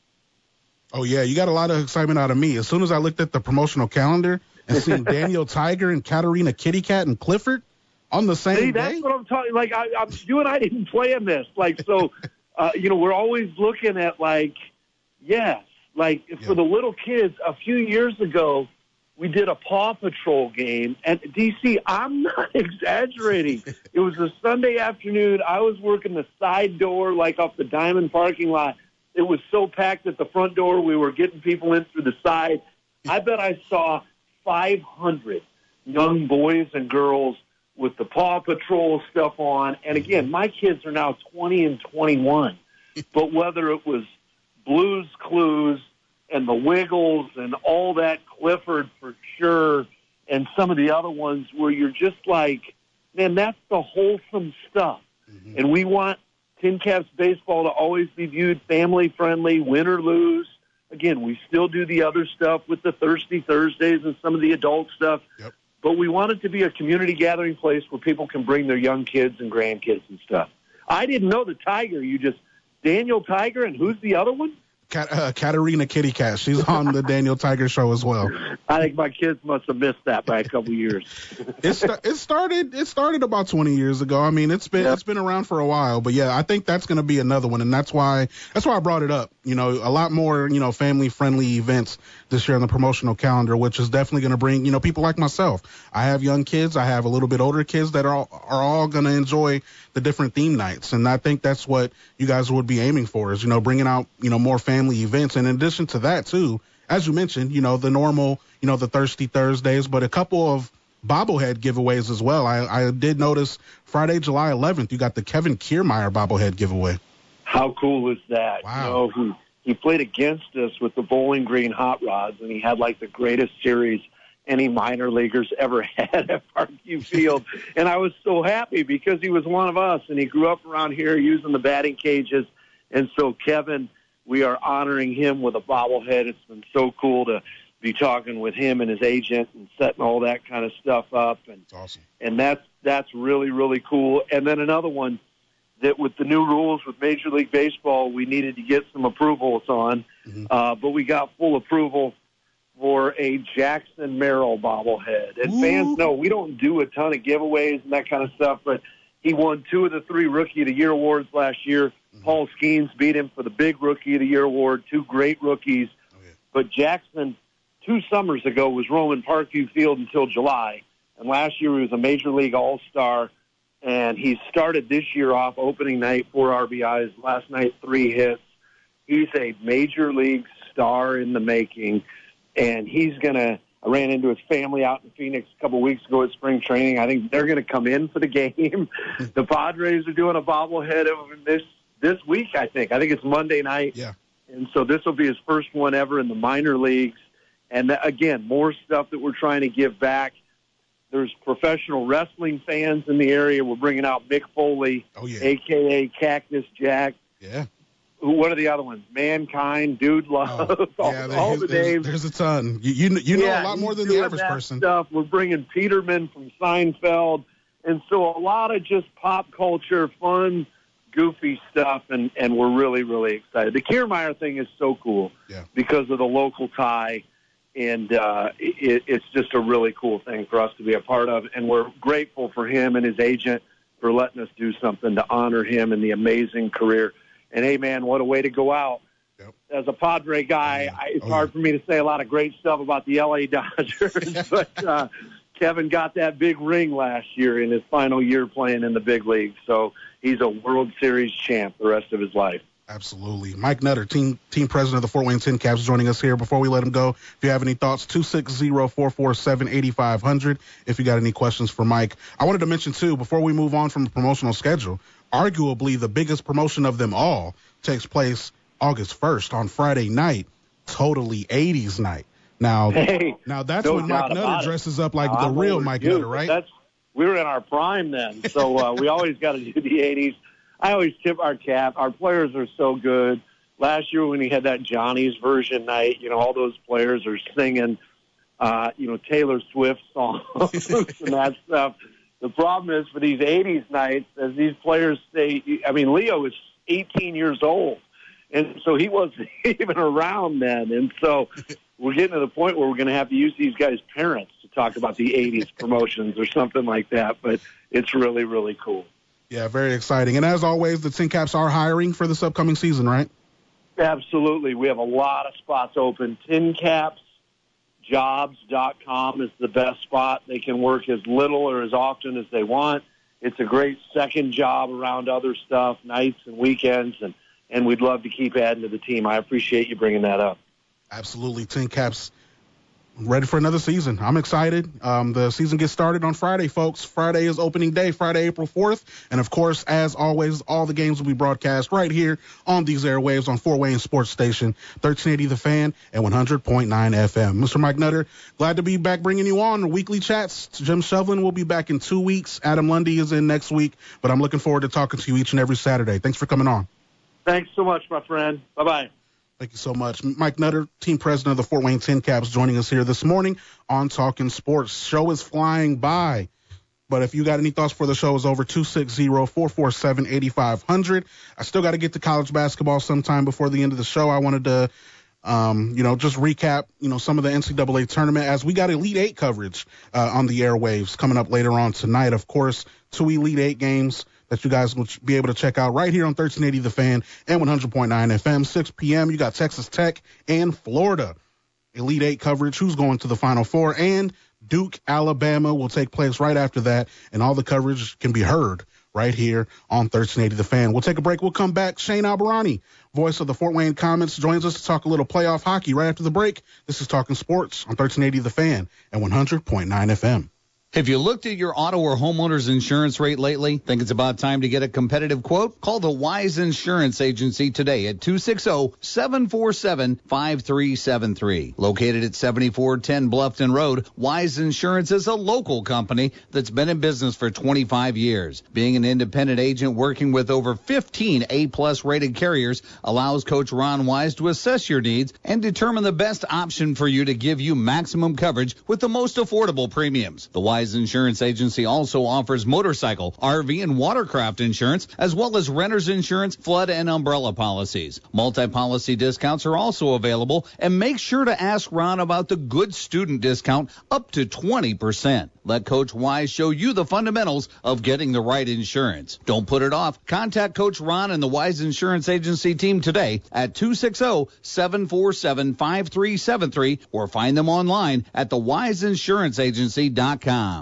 Oh, yeah, you got a lot of excitement out of me. As soon as I looked at the promotional calendar and seeing Daniel Tiger and Katarina Kitty Cat and Clifford on the same day. That's what I'm talking. Like, you and I didn't plan this. Like, so, we're always looking at, yes. For the little kids, a few years ago, we did a Paw Patrol game. And, DC, I'm not exaggerating. It was a Sunday afternoon. I was working the side door, off the Diamond parking lot. It was so packed at the front door, we were getting people in through the side. I bet I saw 500 young boys and girls with the Paw Patrol stuff on. And, again, my kids are now 20 and 21. But whether it was Blue's Clues and the Wiggles and all that, Clifford for sure, and some of the other ones where you're just man, that's the wholesome stuff. And we want Tincaps baseball to always be viewed family-friendly, win or lose. Again, we still do the other stuff with the Thirsty Thursdays and some of the adult stuff. Yep. But we want it to be a community gathering place where people can bring their young kids and grandkids and stuff. I didn't know the Tiger. Daniel Tiger, and who's the other one? Katarina Kitty Cat. She's on the Daniel Tiger show as well. I think my kids must have missed that by a couple years. It started about 20 years ago. I mean, it's been around for a while, but yeah, I think that's going to be another one, and that's why I brought it up. A lot more family friendly events this year on the promotional calendar, which is definitely going to bring people like myself. I have young kids. I have a little bit older kids that are all going to enjoy the different theme nights, and I think that's what you guys would be aiming for is bringing out more family events. And in addition to that too, as you mentioned, the normal, the Thirsty Thursdays, but a couple of bobblehead giveaways as well. I did notice Friday, July 11th, you got the Kevin Kiermaier bobblehead giveaway. How cool is that? Wow. He played against us with the Bowling Green Hot Rods, and he had the greatest series any minor leaguers ever had at Parkview Field. And I was so happy because he was one of us, and he grew up around here using the batting cages. And so, Kevin, we are honoring him with a bobblehead. It's been so cool to be talking with him and his agent and setting all that kind of stuff up. And that's awesome. And that's really, really cool. And then another one that with the new rules with Major League Baseball, we needed to get some approvals on. But we got full approval for a Jackson Merrill bobblehead. And fans know we don't do a ton of giveaways and that kind of stuff, but he won 2 of the 3 Rookie of the Year awards last year. Paul Skeens beat him for the big Rookie of the Year award, 2 great rookies. But Jackson, 2 summers ago, was roaming Parkview Field until July. And last year he was a Major League All-Star, and he started this year off opening night 4 RBIs, last night 3 hits. He's a Major League star in the making, and he's going to – I ran into his family out in Phoenix a couple weeks ago at spring training. I think they're going to come in for the game. The Padres are doing a bobblehead of him this week, I think. I think it's Monday night. Yeah. And so this will be his first one ever in the minor leagues. And, again, more stuff that we're trying to give back. There's professional wrestling fans in the area. We're bringing out Mick Foley, a.k.a. Cactus Jack. Yeah. What are the other ones? Mankind, Dude Love, all the names. There's a ton. You know a lot more than the average person. Stuff. We're bringing Peterman from Seinfeld. And so a lot of just pop culture, fun, goofy stuff, and we're really, really excited. The Kiermaier thing is so cool because of the local tie, and it's just a really cool thing for us to be a part of, and we're grateful for him and his agent for letting us do something to honor him and the amazing career. And, hey, man, what a way to go out. As a Padre guy, it's hard for me to say a lot of great stuff about the L.A. Dodgers, but Kevin got that big ring last year in his final year playing in the big league. So he's a World Series champ the rest of his life. Absolutely. Mike Nutter, team president of the Fort Wayne Tincaps, joining us here. Before we let him go, if you have any thoughts, 260-447-8500. If you got any questions for Mike. I wanted to mention, too, before we move on from the promotional schedule, arguably the biggest promotion of them all takes place August 1st on Friday night, Totally 80s Night. Now that's when Mike Nutter dresses up like the real Mike Nutter, right? We were in our prime then, so we always got to do the 80s. I always tip our cap. Our players are so good. Last year when we had that Johnny's version night, all those players are singing, Taylor Swift songs and that stuff. The problem is for these 80s nights, as these players say, Leo is 18 years old, and so he wasn't even around then. And so we're getting to the point where we're going to have to use these guys' parents to talk about the 80s promotions or something like that. But it's really, really cool. Yeah, very exciting. And as always, the Tincaps are hiring for this upcoming season, right? Absolutely. We have a lot of spots open. TinCapsJobs.com is the best spot. They can work as little or as often as they want. It's a great second job around other stuff, nights and weekends, and we'd love to keep adding to the team. I appreciate you bringing that up. Absolutely. Tincaps ready for another season. I'm excited. The season gets started on Friday, folks. Friday is opening day, Friday, April 4th. And, of course, as always, all the games will be broadcast right here on these airwaves on Fort Wayne Sports Station, 1380 The Fan and 100.9 FM. Mr. Mike Nutter, glad to be back bringing you on weekly chats. Jim Shovlin will be back in 2 weeks. Adam Lundy is in next week. But I'm looking forward to talking to you each and every Saturday. Thanks for coming on. Thanks so much, my friend. Bye-bye. Thank you so much. Mike Nutter, team president of the Fort Wayne Tincaps, joining us here this morning on Talkin Sports. Show is flying by, but if you got any thoughts for the show, is over 260-447-8500. I still got to get to college basketball sometime before the end of the show. I wanted to, just recap, some of the NCAA tournament as we got Elite Eight coverage on the airwaves coming up later on tonight. Of course, 2 Elite Eight games that you guys will be able to check out right here on 1380 The Fan and 100.9 FM. 6 p.m., you got Texas Tech and Florida. Elite Eight coverage, who's going to the Final Four, and Duke, Alabama will take place right after that, and all the coverage can be heard right here on 1380 The Fan. We'll take a break. We'll come back. She Albahrani, voice of the Fort Wayne Komets, joins us to talk a little playoff hockey right after the break. This is Talkin Sports on 1380 The Fan and 100.9 FM. Have you looked at your auto or homeowner's insurance rate lately? Think it's about time to get a competitive quote? Call the Wise Insurance Agency today at 260-747-5373. Located at 7410 Bluffton Road, Wise Insurance is a local company that's been in business for 25 years. Being an independent agent working with over 15 A-plus rated carriers allows Coach Ron Wise to assess your needs and determine the best option for you to give you maximum coverage with the most affordable premiums. The Wise Insurance Agency also offers motorcycle, RV, and watercraft insurance, as well as renter's insurance, flood, and umbrella policies. Multi-policy discounts are also available, and make sure to ask Ron about the good student discount up to 20%. Let Coach Wise show you the fundamentals of getting the right insurance. Don't put it off. Contact Coach Ron and the Wise Insurance Agency team today at 260-747-5373 or find them online at thewiseinsuranceagency.com.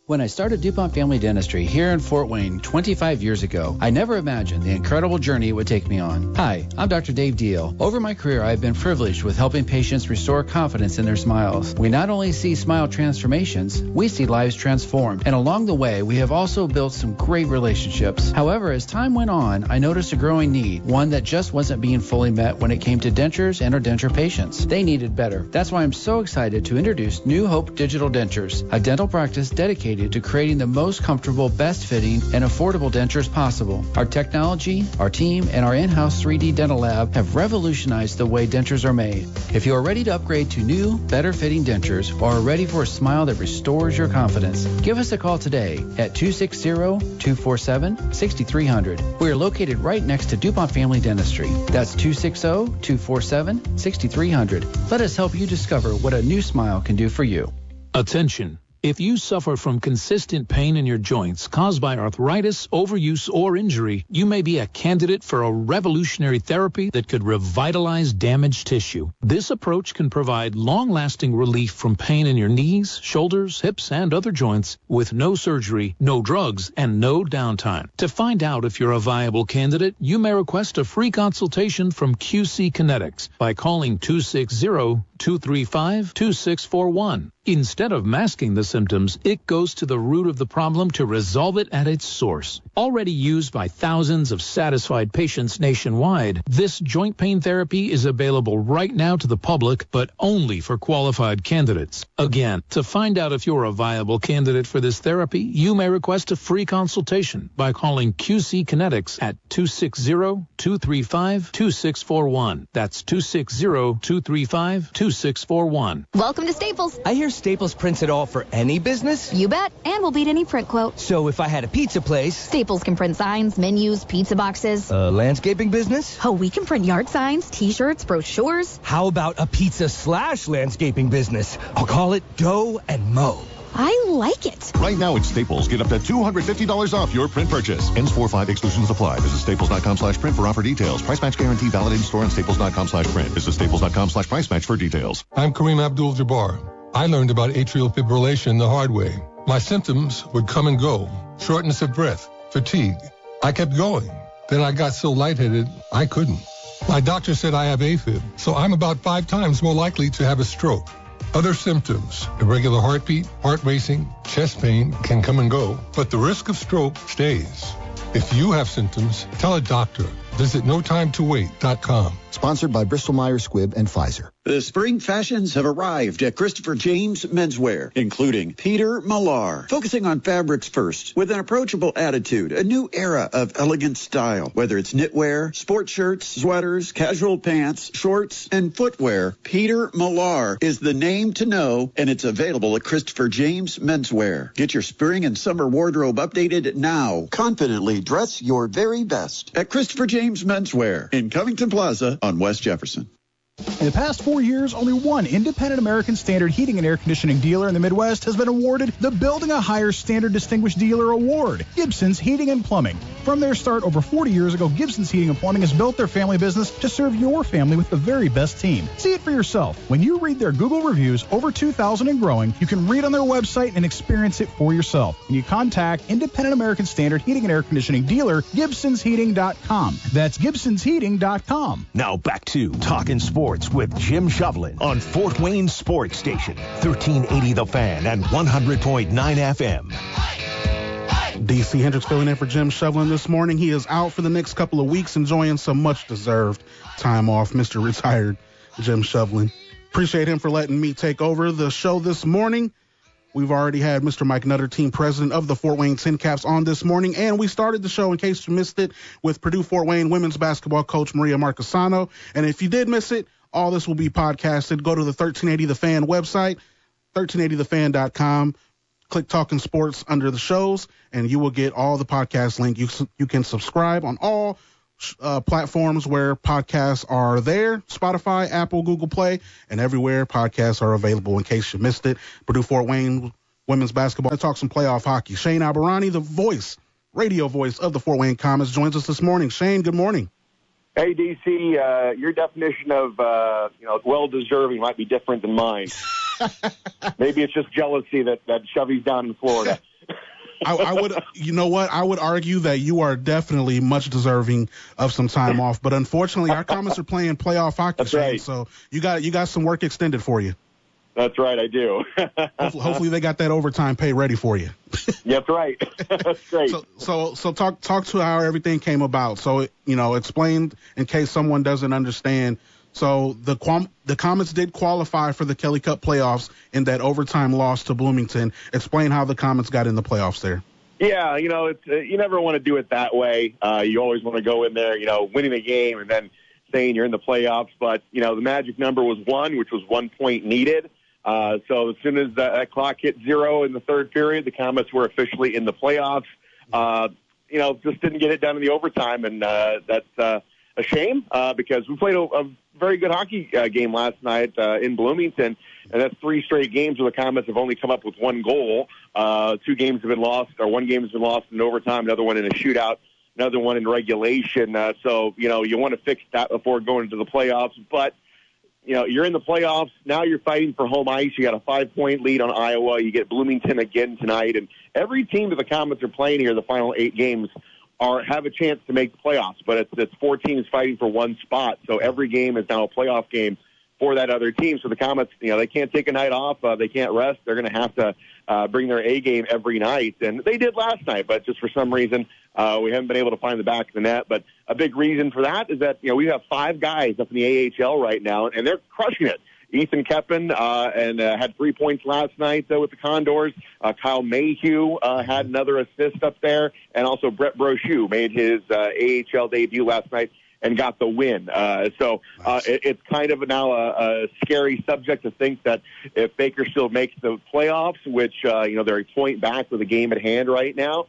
When I started DuPont Family Dentistry here in Fort Wayne 25 years ago, I never imagined the incredible journey it would take me on. Hi, I'm Dr. Dave Deal. Over my career, I've been privileged with helping patients restore confidence in their smiles. We not only see smile transformations, we see lives transformed. And along the way, we have also built some great relationships. However, as time went on, I noticed a growing need, one that just wasn't being fully met when it came to dentures and our denture patients. They needed better. That's why I'm so excited to introduce New Hope Digital Dentures, a dental practice dedicated to creating the most comfortable, best fitting, and affordable dentures possible. Our technology, our team, and our in-house 3D dental lab have revolutionized the way dentures are made. If you are ready to upgrade to new, better fitting dentures or are ready for a smile that restores your confidence, give us a call today at 260-247-6300. We are located right next to DuPont Family Dentistry. That's 260-247-6300. Let us help you discover what a new smile can do for you. Attention. If you suffer from consistent pain in your joints caused by arthritis, overuse, or injury, you may be a candidate for a revolutionary therapy that could revitalize damaged tissue. This approach can provide long-lasting relief from pain in your knees, shoulders, hips, and other joints with no surgery, no drugs, and no downtime. To find out if you're a viable candidate, you may request a free consultation from QC Kinetics by calling 260-235-2641. Instead of masking the symptoms, it goes to the root of the problem to resolve it at its source. Already used by thousands of satisfied patients nationwide, this joint pain therapy is available right now to the public, but only for qualified candidates. Again, to find out if you're a viable candidate for this therapy, you may request a free consultation by calling QC Kinetics at 260-235-2641. That's 260-235-2641. Welcome to Staples. I hear Staples prints it all for any business? You bet, and we'll beat any print quote. So if I had a pizza place... Staples can print signs, menus, pizza boxes. A landscaping business? Oh, we can print yard signs, T-shirts, brochures. How about a pizza/landscaping business? I'll call it Dough and Mow. I like it. Right now at Staples, get up to $250 off your print purchase. Ends 4/5, exclusions apply. Visit staples.com/print for offer details. Price match guarantee valid in store and staples.com/print. Visit staples.com/price match for details. I'm Kareem Abdul-Jabbar. I learned about atrial fibrillation the hard way. My symptoms would come and go. Shortness of breath, fatigue. I kept going. Then I got so lightheaded, I couldn't. My doctor said I have AFib, so I'm about 5 times more likely to have a stroke. Other symptoms, irregular heartbeat, heart racing, chest pain can come and go, but the risk of stroke stays. If you have symptoms, tell a doctor. Visit notimetowait.com. Sponsored by Bristol-Myers Squibb and Pfizer. The spring fashions have arrived at Christopher James Menswear, including Peter Millar, focusing on fabrics first, with an approachable attitude, a new era of elegant style. Whether it's knitwear, sports shirts, sweaters, casual pants, shorts, and footwear, Peter Millar is the name to know, and it's available at Christopher James Menswear. Get your spring and summer wardrobe updated now. Confidently dress your very best at Christopher James Menswear in Covington Plaza on West Jefferson. In the past 4 years, only one independent American Standard heating and air conditioning dealer in the Midwest has been awarded the Building a Higher Standard Distinguished Dealer Award, Gibson's Heating and Plumbing. From their start over 40 years ago, Gibson's Heating and Plumbing has built their family business to serve your family with the very best team. See it for yourself. When you read their Google reviews, over 2,000 and growing, you can read on their website and experience it for yourself. When you contact independent American Standard heating and air conditioning dealer, GibsonsHeating.com. That's GibsonsHeating.com. Now back to Talkin Sports with Jim Shovlin on Fort Wayne Sports Station, 1380 The Fan and 100.9 FM. DC Hendrix filling in for Jim Shovlin this morning. He is out for the next couple of weeks, enjoying some much-deserved time off, Mr. Retired Jim Shovlin. Appreciate him for letting me take over the show this morning. We've already had Mr. Mike Nutter, team president of the Fort Wayne Tincaps, on this morning, and we started the show, in case you missed it, with Purdue-Fort Wayne women's basketball coach Maria Marchesano. And if you did miss it, all this will be podcasted. Go to the 1380 The Fan website, 1380thefan.com. Click Talkin Sports under the shows, and you will get all the podcast link. You can subscribe on all platforms where podcasts are there: Spotify, Apple, Google Play, and everywhere podcasts are available, in case you missed it. Purdue-Fort Wayne women's basketball. Let's talk some playoff hockey. She Albahrani, the radio voice of the Fort Wayne Komets, joins us this morning. Shane, good morning. Hey, DC, your definition of well-deserving might be different than mine. Maybe it's just jealousy that Chevy's down in Florida. I would, you know what? I would argue that you are definitely much deserving of some time off. But unfortunately, our Komets are playing playoff hockey. That's right. So you got some work extended for you. That's right, I do. Hopefully they got that overtime pay ready for you. That's right. That's great. So talk to how everything came about. So, explain in case someone doesn't understand. So the Komets did qualify for the Kelly Cup playoffs in that overtime loss to Bloomington. Explain how the Komets got in the playoffs there. Yeah, it's you never want to do it that way. You always want to go in there, winning the game and then saying you're in the playoffs. But, the magic number was 1, which was 1 point needed. So as soon as that clock hit 0 in the third period, the Komets were officially in the playoffs. Just didn't get it done in the overtime, and that's a shame because we played a very good hockey game last night in Bloomington, and that's 3 straight games where the Komets have only come up with 1 goal. 2 games have been lost, or 1 game has been lost in overtime, another one in a shootout, another one in regulation. So, you want to fix that before going into the playoffs, but you're in the playoffs. Now you're fighting for home ice. You got a 5-point lead on Iowa. You get Bloomington again tonight. And every team that the Komets are playing here, the final 8 games, have a chance to make the playoffs. But it's 4 teams fighting for 1 spot. So every game is now a playoff game for that other team. So the Komets, they can't take a night off. They can't rest. They're going to have to bring their A game every night. And they did last night, but just for some reason, we haven't been able to find the back of the net. But a big reason for that is that, we have 5 guys up in the AHL right now, and they're crushing it. Ethan Keppen had 3 points last night with the Condors. Kyle Mayhew had another assist up there, and also Brett Brochu made his AHL debut last night and got the win. It's kind of now a scary subject to think that if Bakersfield makes the playoffs, which, they're a point back with a game at hand right now,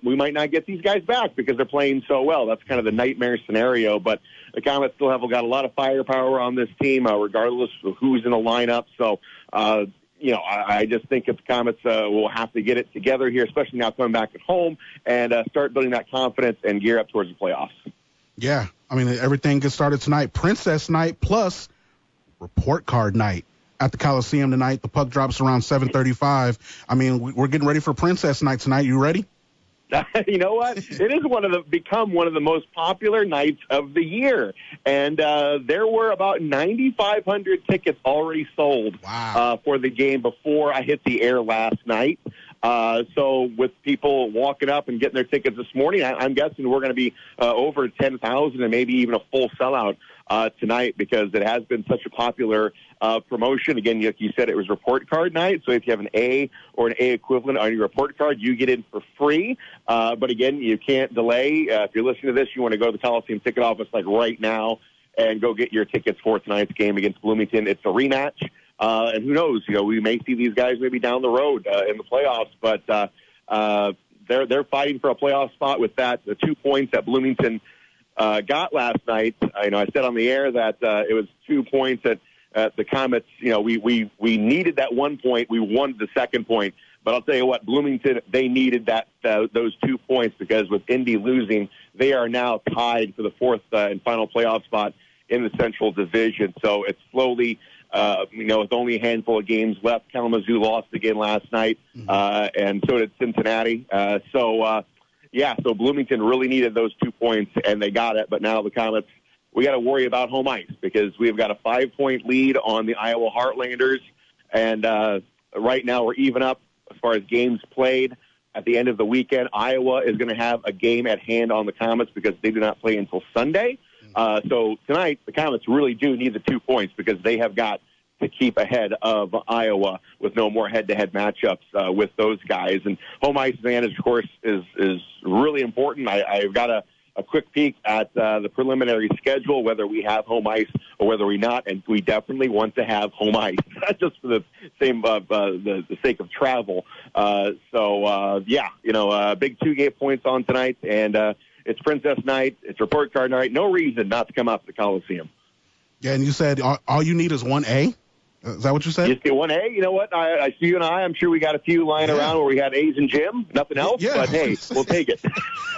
we might not get these guys back because they're playing so well. That's kind of the nightmare scenario. But the Komets still have got a lot of firepower on this team, regardless of who's in the lineup. So, I just think if the Komets will have to get it together here, especially now coming back at home, and start building that confidence and gear up towards the playoffs. Yeah, everything gets started tonight. Princess night plus report card night at the Coliseum tonight. The puck drops around 7:35. We're getting ready for Princess night tonight. You ready? You know what? It is become one of the most popular nights of the year. And there were about 9,500 tickets already sold for the game before I hit the air last night. So with people walking up and getting their tickets this morning, I'm guessing we're going to be over 10,000 and maybe even a full sellout tonight because it has been such a popular promotion. Again, like you said, it was report card night. So if you have an A or an A equivalent on your report card, you get in for free. But again, you can't delay. If you're listening to this, you want to go to the Coliseum ticket office right now and go get your tickets for tonight's game against Bloomington. It's a rematch. And who knows, we may see these guys maybe down the road in the playoffs, but they're fighting for a playoff spot with the 2 points that Bloomington got last night. I said on the air that it was 2 points that the Komets, we needed that 1 point. We wanted the second point. But I'll tell you what, Bloomington, they needed those 2 points because with Indy losing, they are now tied for the 4th and final playoff spot in the Central Division. So it's slowly, with only a handful of games left. Kalamazoo lost again last night, and so did Cincinnati. So Bloomington really needed those 2 points, and they got it. But now the Komets, we got to worry about home ice because we've got a 5-point lead on the Iowa Heartlanders, and right now we're even up as far as games played. At the end of the weekend, Iowa is going to have a game at hand on the Komets because they do not play until Sunday. So tonight, the Komets really do need the 2 points because they have got to keep ahead of Iowa with no more head-to-head matchups with those guys. And home ice advantage, of course, is really important. I've got a quick peek at the preliminary schedule, whether we have home ice or whether we not, and we definitely want to have home ice, not just for the sake of travel. Big 2-game points on tonight, and it's Princess night. It's report card night. No reason not to come up to the Coliseum. Yeah, and you said all you need is 1A? Is that what you said? Just get 1A. You know what? I see you and I'm sure we got a few lying around where we had A's in gym. Nothing else, but hey, we'll take it.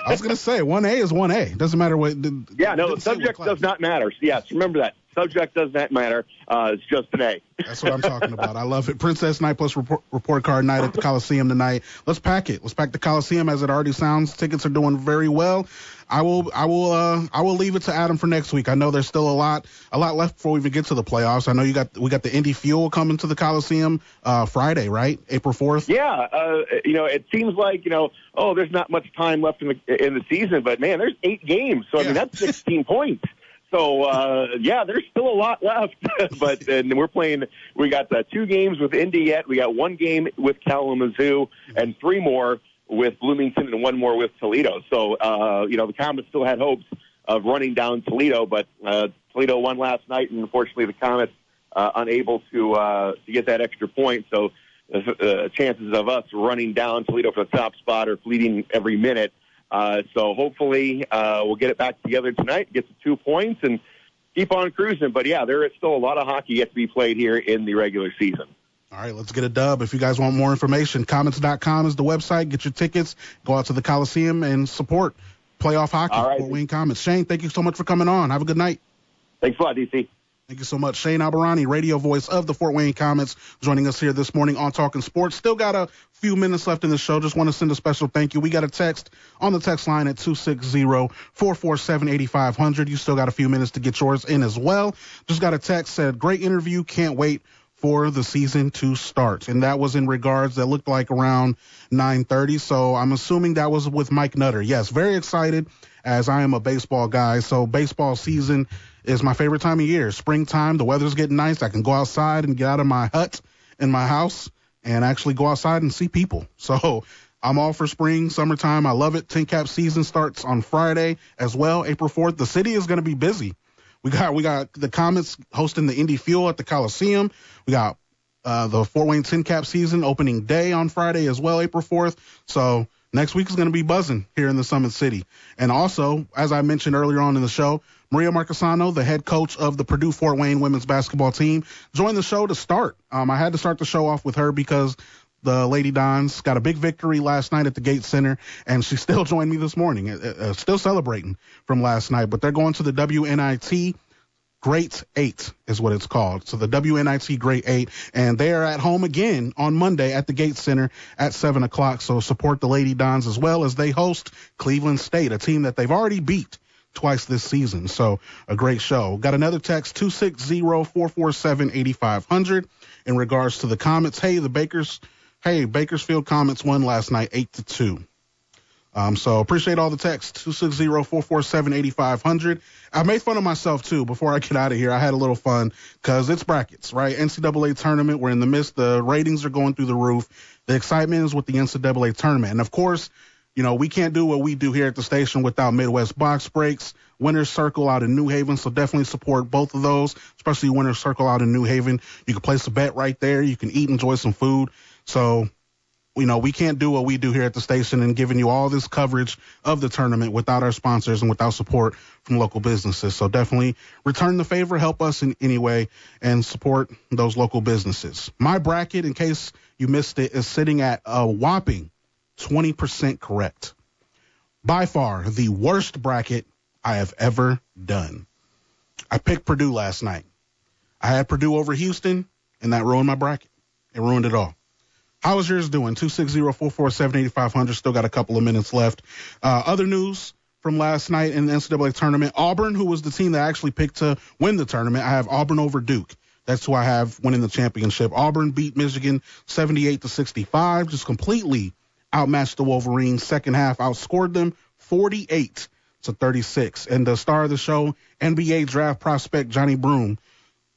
I was going to say 1A is 1A. Doesn't matter what. The subject does not matter. So yes, remember that. Subject does not matter. It's just an A. That's what I'm talking about. I love it. Princess Night plus report card night at the Coliseum tonight. Let's pack it. Let's pack the Coliseum as it already sounds. Tickets are doing very well. I will leave it to Adam for next week. I know there's still a lot left before we even get to the playoffs. I know we got the Indy Fuel coming to the Coliseum Friday, right? April 4th. Yeah, it seems like there's not much time left in the season, but man, there's 8 games, so I mean that's 16 points. So there's still a lot left, but we're playing. We got 2 games with Indy yet. We got 1 game with Kalamazoo and 3 more with Bloomington and 1 more with Toledo. So, the Komets still had hopes of running down Toledo, but Toledo won last night, and unfortunately the Komets unable to get that extra point. So chances of us running down Toledo for the top spot are fleeting every minute. So hopefully we'll get it back together tonight, get to 2 points, and keep on cruising. But, yeah, there is still a lot of hockey yet to be played here in the regular season. All right, let's get a dub. If you guys want more information, Komets.com is the website. Get your tickets. Go out to the Coliseum and support playoff hockey for Wayne Komets. Shane, thank you so much for coming on. Have a good night. Thanks a lot, DC. Thank you so much. Shane Albahrani, radio voice of the Fort Wayne Komets, joining us here this morning on Talkin Sports. Still got a few minutes left in the show. Just want to send a special thank you. We got a text on the text line at 260-447-8500. You still got a few minutes to get yours in as well. Just got a text, said, great interview. Can't wait for the season to start. And that was in regards that looked like around 9:30. So I'm assuming that was with Mike Nutter. Yes, very excited as I am a baseball guy. So baseball season is my favorite time of year. Springtime, the weather's getting nice. I can go outside and get out of my hut in my house and actually go outside and see people. So I'm all for spring, summertime. I love it. Tincaps season starts on Friday as well, April 4th. The city is going to be busy. We got the Komets hosting the Indy Fuel at the Coliseum. We got the Fort Wayne Tincaps season opening day on Friday as well, April 4th. So next week is going to be buzzing here in the Summit City. And also, as I mentioned earlier on in the show, Maria Marchesano, the head coach of the Purdue-Fort Wayne women's basketball team, joined the show to start. I had to start the show off with her because the Lady Dons got a big victory last night at the Gate Center, and she still joined me this morning, still celebrating from last night. But they're going to the WNIT Great 8 is what it's called. So the WNIT Great 8, and they are at home again on Monday at the Gate Center at 7 o'clock. So support the Lady Dons as well as they host Cleveland State, a team that they've already beat twice this season. So a great show. Got another text, 260-447-8500 in regards to the Komets. Bakersfield Komets won last night 8-2. So appreciate all the texts, 260-447-8500. I made fun of myself, too, before I get out of here. I had a little fun because it's brackets, right? NCAA tournament. We're in the midst. The ratings are going through the roof. The excitement is with the NCAA tournament. And, of course, we can't do what we do here at the station without Midwest Box Breaks, Winner's Circle out in New Haven. So definitely support both of those, especially Winner's Circle out in New Haven. You can place a bet right there. You can eat, enjoy some food. So, we can't do what we do here at the station and giving you all this coverage of the tournament without our sponsors and without support from local businesses. So definitely return the favor, help us in any way, and support those local businesses. My bracket, in case you missed it, is sitting at a whopping 20% correct. By far, the worst bracket I have ever done. I picked Purdue last night. I had Purdue over Houston, and that ruined my bracket. It ruined it all. How is yours doing? 260-447-8500. Still got a couple of minutes left. Other news from last night in the NCAA tournament. Auburn, who was the team that I actually picked to win the tournament, I have Auburn over Duke. That's who I have winning the championship. Auburn beat Michigan 78-65, just completely outmatched the Wolverines. Second half outscored them 48-36. And the star of the show, NBA draft prospect Johnny Broome,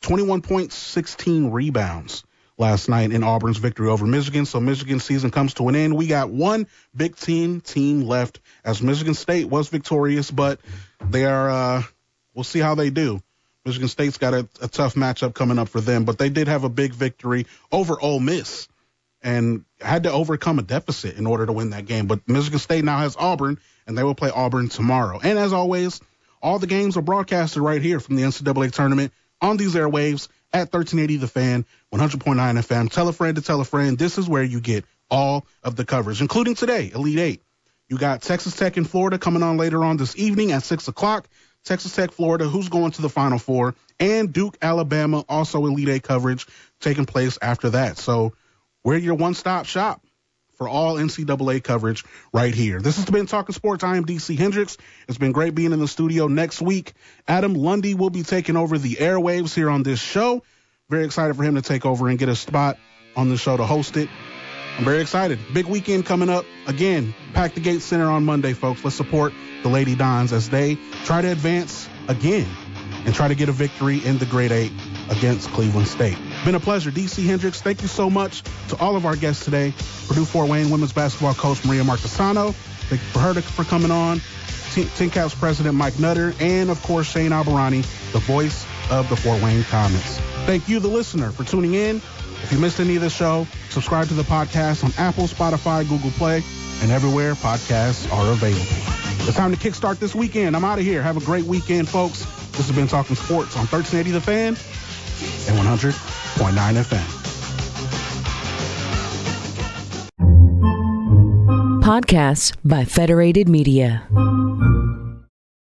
21 points, 16 rebounds last night in Auburn's victory over Michigan. So Michigan season comes to an end. We got one Big Ten team left as Michigan State was victorious, but they are, we'll see how they do. Michigan State's got a tough matchup coming up for them, but they did have a big victory over Ole Miss and had to overcome a deficit in order to win that game. But Michigan State now has Auburn, and they will play Auburn tomorrow. And as always, all the games are broadcasted right here from the NCAA tournament on these airwaves at 1380 The Fan, 100.9 FM. Tell a friend to tell a friend. This is where you get all of the coverage, including today, Elite Eight. You got Texas Tech in Florida coming on later on this evening at 6 o'clock. Texas Tech, Florida, who's going to the Final Four, and Duke, Alabama, also Elite Eight coverage taking place after that. So we're your one-stop shop for all NCAA coverage right here. This has been Talkin Sports. I am DC Hendrix. It's been great being in the studio. Next week, Adam Lundy will be taking over the airwaves here on this show. Very excited for him to take over and get a spot on the show to host it. I'm very excited. Big weekend coming up. Again, Pack the Gate Center on Monday, folks. Let's support the Lady Dons as they try to advance again and try to get a victory in the Great 8 against Cleveland State. Been a pleasure. DC Hendrix, thank you so much to all of our guests today. Purdue-Fort Wayne women's basketball coach Maria Marchesano. Thank you for coming on. Tincaps president Mike Nutter. And, of course, She Albahrani, the voice of the Fort Wayne Komets. Thank you, the listener, for tuning in. If you missed any of the show, subscribe to the podcast on Apple, Spotify, Google Play, and everywhere podcasts are available. It's time to kickstart this weekend. I'm out of here. Have a great weekend, folks. This has been Talkin Sports on 1380 The Fan and 100.9 FM. Podcasts by Federated Media.